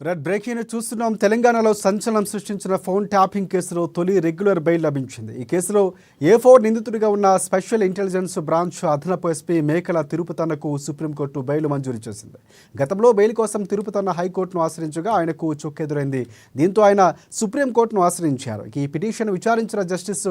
Red breaking చూస్తున్నాం. తెలంగాణలో సంచలనం సృష్టించిన ఫోన్ ట్యాపింగ్ కేసులో తొలి రెగ్యులర్ బెయిల్ లభించింది. ఈ కేసులో A4 నిందితుడిగా ఉన్న స్పెషల్ ఇంటెలిజెన్స్ బ్రాంచ్ అదనపు ఎస్పీ మేకల తిరుపతన్నకు సుప్రీంకోర్టు బెయిల్ మంజూరు చేసింది. గతంలో బెయిల్ కోసం తిరుపతన్న హైకోర్టును ఆశ్రయించగా ఆయనకు చుక్కెదురైంది. దీంతో ఆయన సుప్రీంకోర్టును ఆశ్రయించారు. ఈ పిటిషన్ విచారించిన జస్టిస్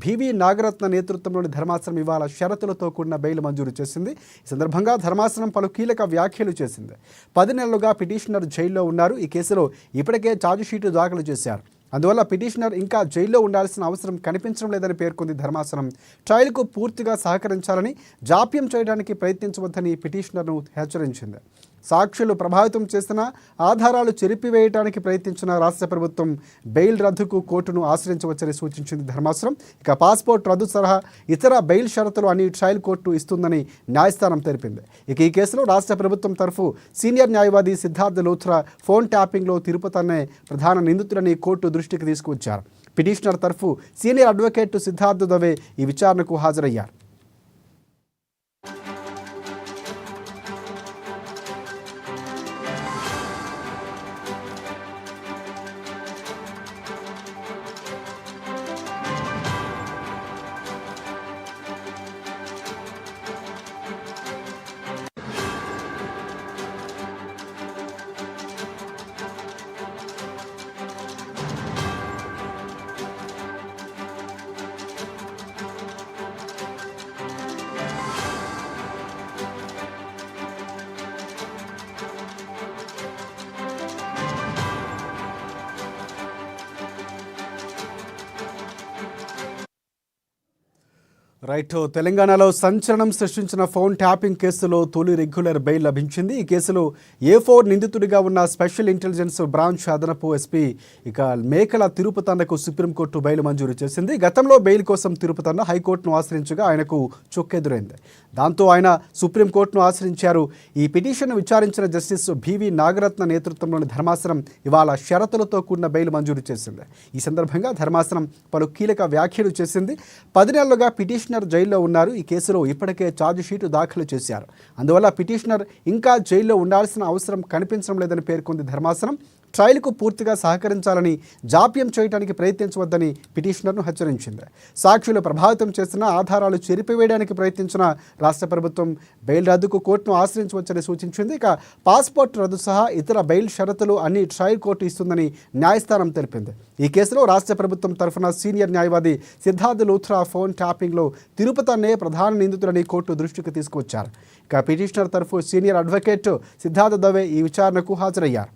బివి నాగరత్న నేతృత్వంలోని ధర్మాసనం ఇవాళ షరతులతో కూడిన బెయిల్ మంజూరు చేసింది. ఈ సందర్భంగా ధర్మాసనం పలు కీలక వ్యాఖ్యలు చేసింది. 10 నెలలుగా పిటిషనర్ జైల్లో ఉన్నారు. ఈ కేసులో ఇప్పటికే ఛార్జిషీటు దాఖలు చేశారు. అందువల్ల పిటిషనర్ ఇంకా జైల్లో ఉండాల్సిన అవసరం కనిపించడం లేదని పేర్కొంది ధర్మాసనం. ట్రయల్కు పూర్తిగా సహకరించాలని, జాప్యం చేయడానికి ప్రయత్నించవద్దని పిటిషనర్ను హెచ్చరించింది. సాక్షులు ప్రభావితం చేసిన, ఆధారాలు చెరిపివేయడానికి ప్రయత్నించిన రాష్ట్ర ప్రభుత్వం బెయిల్ రద్దుకు కోర్టును ఆశ్రయించవచ్చని సూచించింది ధర్మాసనం. ఇక పాస్పోర్ట్ రద్దు సహా ఇతర బెయిల్ షరతులు అన్ని ట్రయల్ కోర్టు ఇస్తుందని న్యాయస్థానం తెలిపింది. ఇక ఈ కేసులో రాష్ట్ర ప్రభుత్వం తరఫు సీనియర్ న్యాయవాది సిద్ధార్థ లోథ్రా ఫోన్ ట్యాపింగ్లో తిరుపతన్నే ప్రధాన నిందితులని కోర్టు దృష్టికి తీసుకువచ్చారు. పిటిషనర్ తరఫు సీనియర్ అడ్వకేట్ సిద్ధార్థ దవే ఈ విచారణకు హాజరయ్యారు. రైట్. తెలంగాణలో సంచలనం సృష్టించిన ఫోన్ ట్యాపింగ్ కేసులో తొలి రెగ్యులర్ బెయిల్ లభించింది. ఈ కేసులో A4 నిందితుడిగా ఉన్న స్పెషల్ ఇంటెలిజెన్స్ బ్రాంచ్ అదనపు ఎస్పీ మేకల తిరుపతన్నకు సుప్రీంకోర్టు బెయిల్ మంజూరు చేసింది. గతంలో బెయిల్ కోసం తిరుపతన్న హైకోర్టును ఆశ్రయించగా ఆయనకు చుక్కెదురైంది. దాంతో ఆయన సుప్రీంకోర్టును ఆశ్రయించారు. ఈ పిటిషన్ విచారించిన జస్టిస్ బివి నాగరత్న నేతృత్వంలోని ధర్మాసనం ఇవాళ షరతులతో కూడిన బెయిల్ మంజూరు చేసింది. ఈ సందర్భంగా ధర్మాసనం పలు కీలక వ్యాఖ్యలు చేసింది. 10 నెలలుగా పిటిషనర్ జైల్లో ఉన్నారు. ఈ కేసులో ఇప్పటికే ఛార్జిషీటు దాఖలు చేశారు. అందువల్ల పిటిషనర్ ఇంకా జైల్లో ఉండాల్సిన అవసరం కనిపించడం లేదని పేర్కొంది ధర్మాసనం. ట్రయల్కు పూర్తిగా సహకరించాలని, జాప్యం చేయడానికి ప్రయత్నించవద్దని పిటిషనర్ను హెచ్చరించింది. సాక్షులు ప్రభావితం చేసిన, ఆధారాలు చెరిపివేయడానికి ప్రయత్నించిన రాష్ట్ర ప్రభుత్వం బెయిల్ రద్దుకు కోర్టును ఆశ్రయించవచ్చని సూచించింది. ఇక పాస్పోర్ట్ రద్దు సహా ఇతర బెయిల్ షరతులు అన్ని ట్రయల్ కోర్టు ఇస్తుందని న్యాయస్థానం తెలిపింది. ఈ కేసులో రాష్ట్ర ప్రభుత్వం తరఫున సీనియర్ న్యాయవాది సిద్ధార్థ లోథ్రా ఫోన్ ట్యాపింగ్లో తిరుపతన్నే ప్రధాన నిందితులని కోర్టు దృష్టికి తీసుకువచ్చారు. ఇక పిటిషనర్ తరఫు సీనియర్ అడ్వకేట్ సిద్ధార్థ దవే ఈ విచారణకు హాజరయ్యారు.